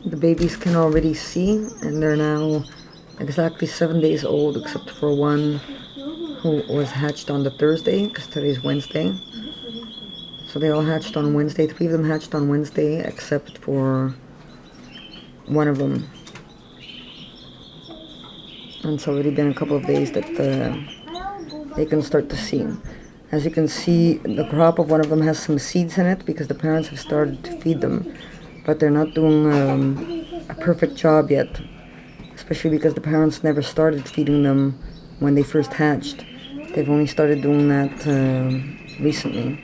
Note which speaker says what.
Speaker 1: The babies can already see, and they're now exactly 7 days old, except for one who was hatched on the Thursday, because today's Wednesday. So they all hatched on Wednesday. 3 of them hatched on Wednesday, except for one of them. And it's already been a couple of days that they can start to see. As you can see, the crop of one of them has some seeds in it because the parents have started to feed them, but they're not doing a perfect job yet, especially because the parents never started feeding them when they first hatched. They've only started doing that recently.